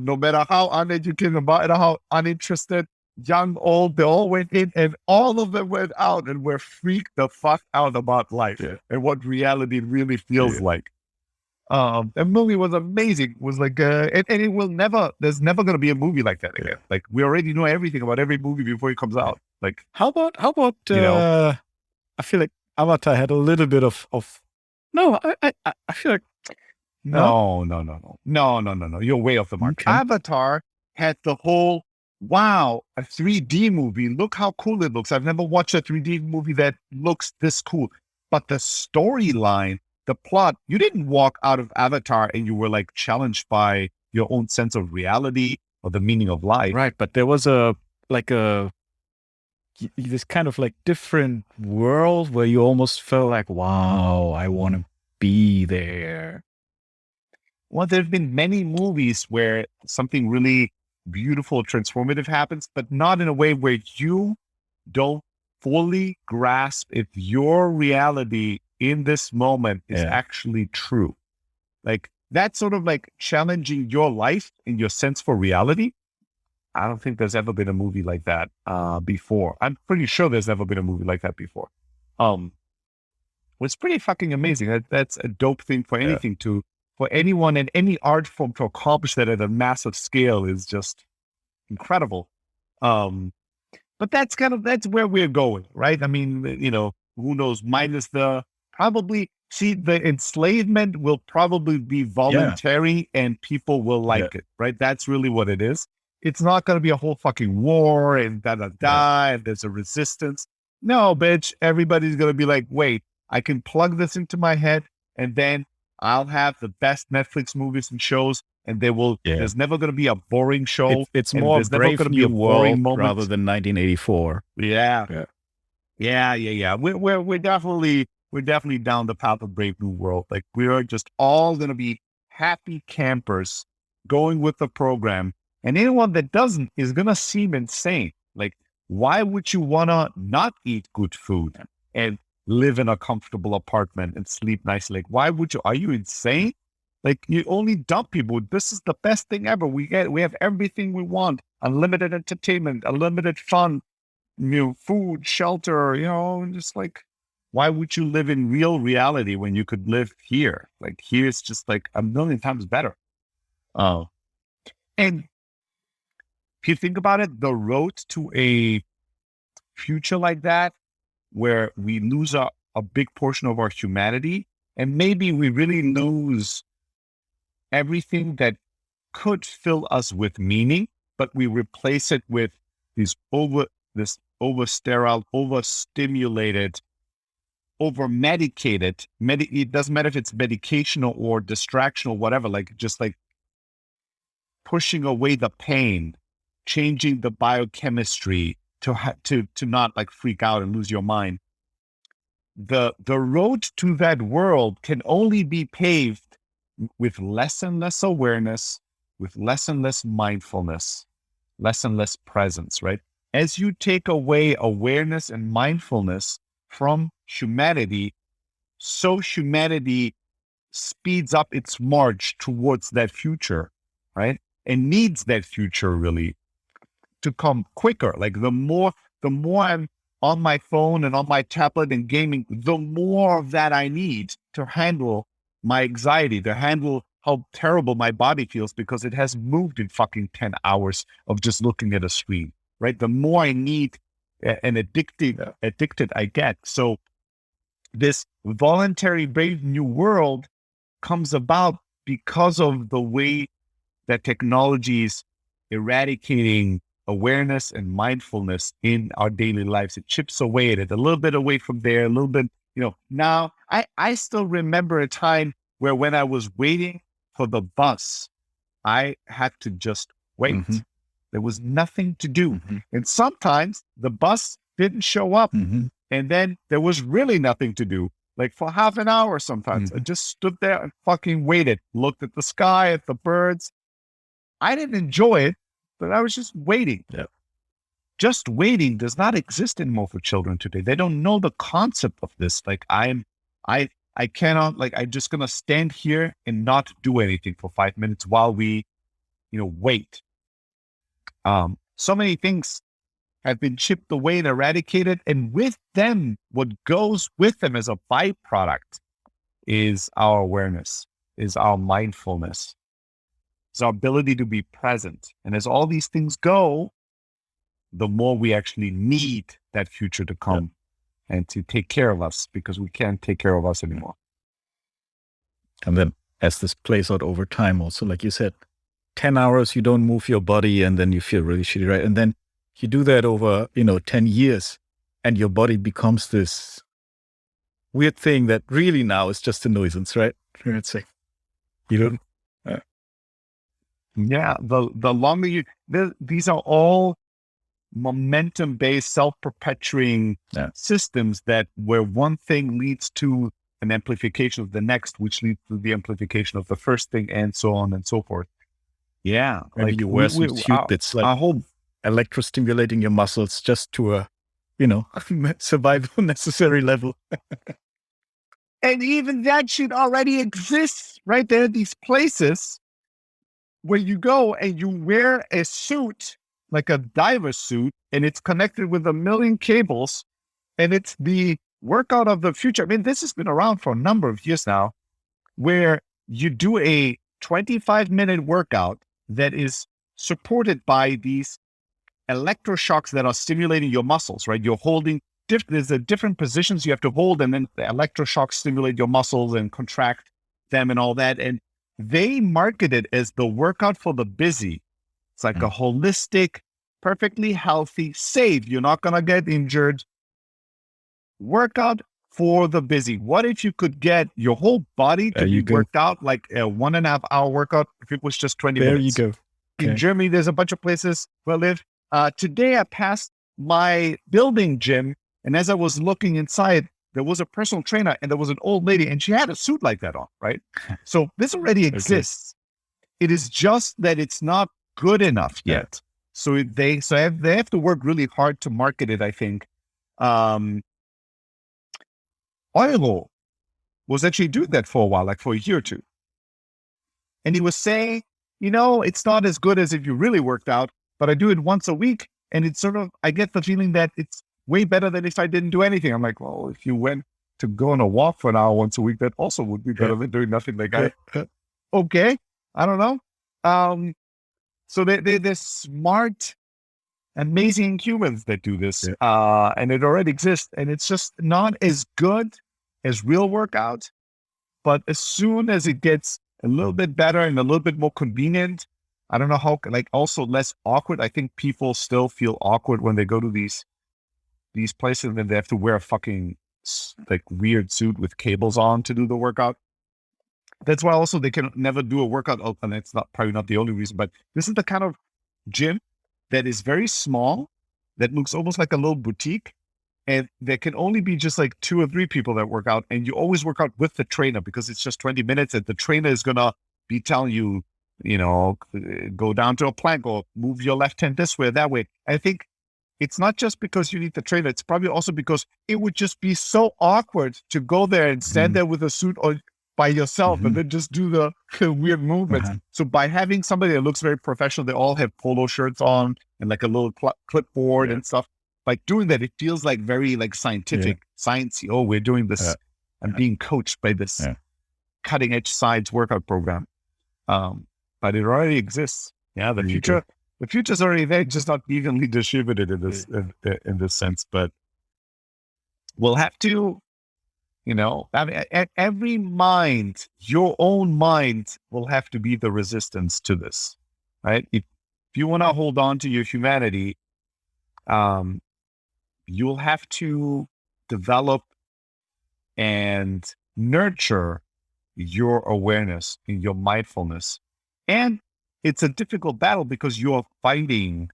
no matter how uneducated, no matter how uninterested, young, old, they all went in, and all of them went out and were freaked the fuck out about life and what reality really feels like. That movie was amazing. It was like, and it will never, there's never going to be a movie like that again. Like, we already know everything about every movie before it comes out. Like, how about, I feel like Avatar had a little bit of no, I feel like No. You're way off the mark. Okay. Avatar had the whole, wow, a 3D movie. Look how cool it looks. I've never watched a 3D movie that looks this cool. But the storyline, the plot, you didn't walk out of Avatar and you were like challenged by your own sense of reality or the meaning of life. Right, but there was this kind of like different world where you almost felt like, wow, I want to be there. Well, there have been many movies where something really beautiful, transformative happens, but not in a way where you don't fully grasp if your reality in this moment is actually true. Like that's sort of like challenging your life and your sense for reality. I don't think there's ever been a movie like that before. I'm pretty sure there's never been a movie like that before. It's pretty fucking amazing. That's a dope thing for anything for anyone in any art form to accomplish that at a massive scale is just incredible. But that's where we're going, right? I mean, who knows? Minus the enslavement will probably be voluntary and people will like it, right? That's really what it is. It's not going to be a whole fucking war and and there's a resistance. No, bitch. Everybody's going to be like, wait, I can plug this into my head and then I'll have the best Netflix movies and shows, and there's never going to be a boring show. It's more Brave New World rather than 1984. Yeah. We're definitely down the path of Brave New World. Like we are just all going to be happy campers going with the program, and anyone that doesn't is going to seem insane. Like, why would you want to not eat good food and live in a comfortable apartment and sleep nicely? Like, why would you? Are you insane? Like, you only dumb people. This is the best thing ever. We have everything we want: unlimited entertainment, unlimited fun, food, shelter. Just like, why would you live in real reality when you could live here? Like, here's just like a million times better. And if you think about it, the road to a future like that, where we lose a big portion of our humanity, and maybe we really lose everything that could fill us with meaning, but we replace it with this over-sterile, over-stimulated, over-medicated, it doesn't matter if it's medication or distraction or whatever, like just like pushing away the pain, changing the biochemistry to not like freak out and lose your mind. The road to that world can only be paved with less and less awareness, with less and less mindfulness, less and less presence, right? As you take away awareness and mindfulness from humanity, so humanity speeds up its march towards that future, right? And needs that future really to come quicker. Like the more I'm on my phone and on my tablet and gaming, the more of that I need to handle my anxiety, to handle how terrible my body feels because it has moved in fucking 10 hours of just looking at a screen, right? The more I need and addicted I get. So this voluntary Brave New World comes about because of the way that technology is eradicating awareness and mindfulness in our daily lives. It chips away at it, a little bit away from there, a little bit, now I still remember a time where when I was waiting for the bus, I had to just wait. Mm-hmm. There was nothing to do. Mm-hmm. And sometimes the bus didn't show up. Mm-hmm. And then there was really nothing to do. Like for half an hour sometimes. Mm-hmm. I just stood there and fucking waited, looked at the sky, at the birds. I didn't enjoy it, but I was just waiting. Yep. Just waiting does not exist anymore for children today. They don't know the concept of this. Like I cannot, like, I'm just going to stand here and not do anything for 5 minutes while we, wait. So many things have been chipped away and eradicated. And with them, what goes with them as a byproduct is our awareness, is our mindfulness, is our ability to be present. And as all these things go, the more we actually need that future to come and to take care of us, because we can't take care of us anymore. And then as this plays out over time. Also, like you said, 10 hours, you don't move your body and then you feel really shitty, right? And then you do that over, 10 years and your body becomes this weird thing that really now is just a nuisance, right? It's like, you don't. Yeah, the longer these are all momentum-based, self-perpetuating systems that where one thing leads to an amplification of the next, which leads to the amplification of the first thing, and so on and so forth. Yeah, Maybe like you wear some suit that's like our whole electrostimulating your muscles just to a, survival necessary level. and even that shit already exists, right? There are these places where you go and you wear a suit, like a diver suit, and it's connected with a million cables, and it's the workout of the future. I mean, this has been around for a number of years now, where you do a 25-minute workout that is supported by these electroshocks that are stimulating your muscles, right? You're holding, there's a different positions you have to hold, and then the electroshocks stimulate your muscles and contract them and all that. And they market it as the workout for the busy. It's like a holistic, perfectly healthy, safe, you're not going to get injured workout for the busy. What if you could get your whole body to be worked out like a 1.5 hour workout if it was just 20 minutes? There you go. Okay. In Germany, there's a bunch of places where I live. Today, I passed my building gym, and as I was looking inside, there was a personal trainer and there was an old lady, and she had a suit like that on, right? So this already exists. It is just that it's not good enough yet. So they have to work really hard to market it, I think. Euro was actually doing that for a while, like for a year or two. And he was saying, it's not as good as if you really worked out, but I do it once a week. And it's sort of, I get the feeling that it's way better than if I didn't do anything. I'm like, well, if you went to go on a walk for an hour once a week, that also would be better than doing nothing. Like, okay, I don't know. So they're smart, amazing humans that do this. And it already exists. And it's just not as good as real workout. But as soon as it gets a little bit better and a little bit more convenient, I don't know how, like also less awkward. I think people still feel awkward when they go to these places and then they have to wear a fucking like weird suit with cables on to do the workout. That's why also they can never do a workout. And it's probably not the only reason, but this is the kind of gym that is very small, that looks almost like a little boutique. And there can only be just like 2 or 3 people that work out. And you always work out with the trainer because it's just 20 minutes and the trainer is going to be telling you, go down to a plank or move your left hand this way or that way. I think it's not just because you need the trainer. It's probably also because it would just be so awkward to go there and stand there with a suit or by yourself and then just do the weird movements. So by having somebody that looks very professional, they all have polo shirts on and like a little clipboard and stuff. By doing that, it feels like very like scientific, sciencey. Oh, we're doing this. I'm being coached by this cutting edge science workout program. But it already exists. Yeah, the future's already there, just not evenly distributed in this sense. But we'll have to, I mean, every mind, your own mind, will have to be the resistance to this, right? If you want to hold on to your humanity, you'll have to develop and nurture your awareness and your mindfulness. And it's a difficult battle because you are fighting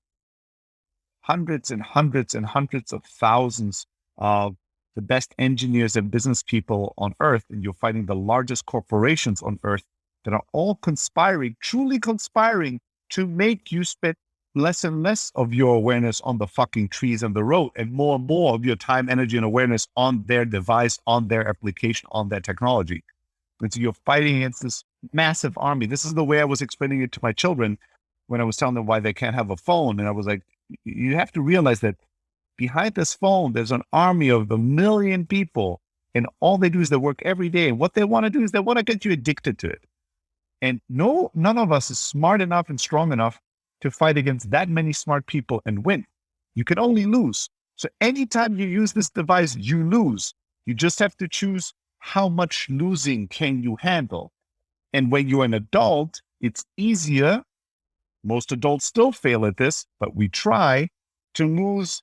hundreds and hundreds and hundreds of thousands of the best engineers and business people on earth. And you're fighting the largest corporations on earth that are all conspiring, truly conspiring to make you spend less and less of your awareness on the fucking trees and the road and more of your time, energy, and awareness on their device, on their application, on their technology. And so you're fighting against this massive army. This is the way I was explaining it to my children when I was telling them why they can't have a phone. And I was like, you have to realize that behind this phone, there's an army of 1 million people, and all they do is they work every day. And what they want to do is they want to get you addicted to it. And none of us is smart enough and strong enough to fight against that many smart people and win. You can only lose. So anytime you use this device, you lose. You just have to choose how much losing can you handle. And when you're an adult, it's easier. Most adults still fail at this, but we try to lose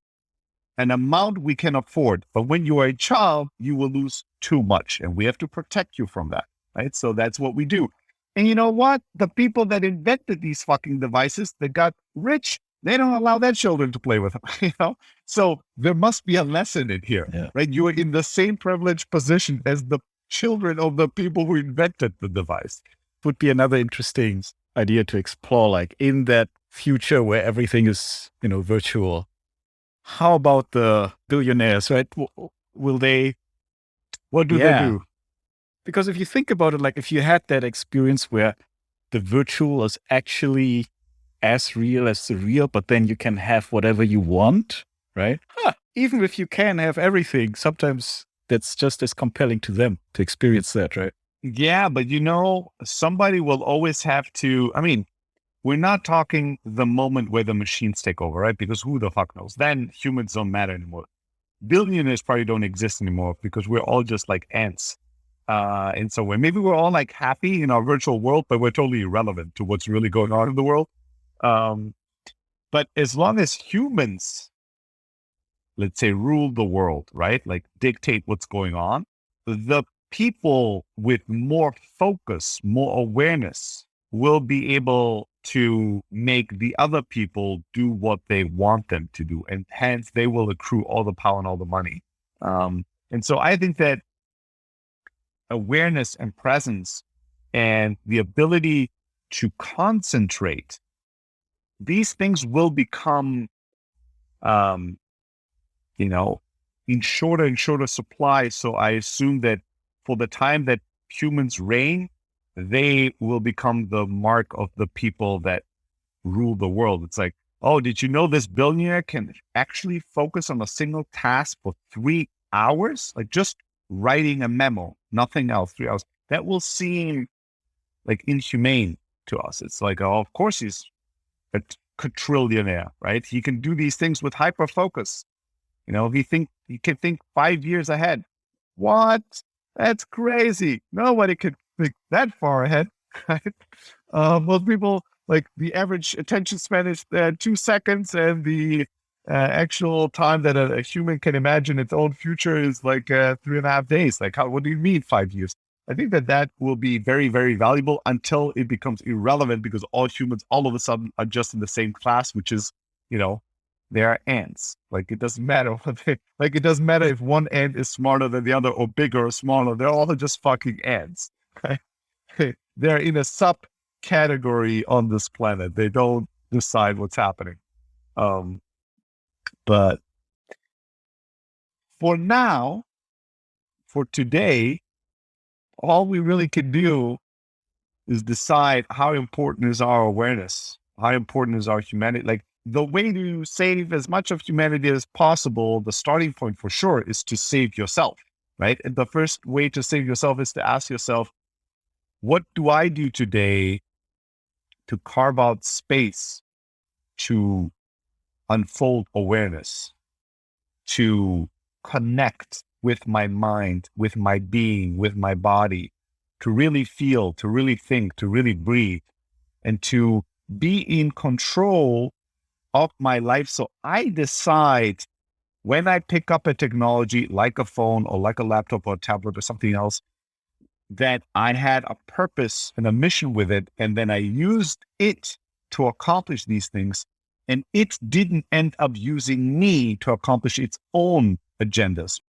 an amount we can afford. But when you are a child, you will lose too much, and we have to protect you from that, right? So that's what we do. And you know what? The people that invented these fucking devices that got rich, they don't allow their children to play with them, you know? So there must be a lesson in here, right? You are in the same privileged position as the children of the people who invented the device. Would be another interesting idea to explore, like in that future where everything is, virtual. How about the billionaires, right? Will they? What do they do? Because if you think about it, like if you had that experience where the virtual is actually as real as the real, but then you can have whatever you want, right? Even if you can have everything, sometimes that's just as compelling to them to experience that, right? Yeah, but somebody will always have to, we're not talking the moment where the machines take over, right? Because who the fuck knows? Then humans don't matter anymore. Billionaires probably don't exist anymore because we're all just like ants. And so maybe we're all like happy in our virtual world, but we're totally irrelevant to what's really going on in the world. But as long as humans, let's say, rule the world, right? Like dictate what's going on, the people with more focus, more awareness will be able to make the other people do what they want them to do. And hence they will accrue all the power and all the money. And so I think that awareness and presence and the ability to concentrate, these things will become, in shorter and shorter supply. So I assume that for the time that humans reign, they will become the mark of the people that rule the world. It's like, oh, did you know this billionaire can actually focus on a single task for 3 hours? Like just writing a memo, nothing else, 3 hours. That will seem like inhumane to us. It's like, oh, of course he's a quadrillionaire, right? He can do these things with hyper focus. He can think 5 years ahead. What? That's crazy. Nobody could think that far ahead, right? Most people, like the average attention span is 2 seconds, and the actual time that a human can imagine its own future is like 3.5 days. Like, what do you mean 5 years? I think that will be very, very valuable until it becomes irrelevant because all humans all of a sudden are just in the same class, which is, they are ants. Like it doesn't matter it doesn't matter if one ant is smarter than the other or bigger or smaller. They're all just fucking ants. Right? They're in a subcategory on this planet. They don't decide what's happening. But for now, for today, all we really can do is decide how important is our awareness, how important is our humanity. Like the way to save as much of humanity as possible, the starting point for sure is to save yourself, right? And the first way to save yourself is to ask yourself, what do I do today to carve out space to unfold awareness, to connect with my mind, with my being, with my body, to really feel, to really think, to really breathe, and to be in control of my life. So I decide when I pick up a technology like a phone or like a laptop or a tablet or something else, that I had a purpose and a mission with it. And then I used it to accomplish these things. And it didn't end up using me to accomplish its own agendas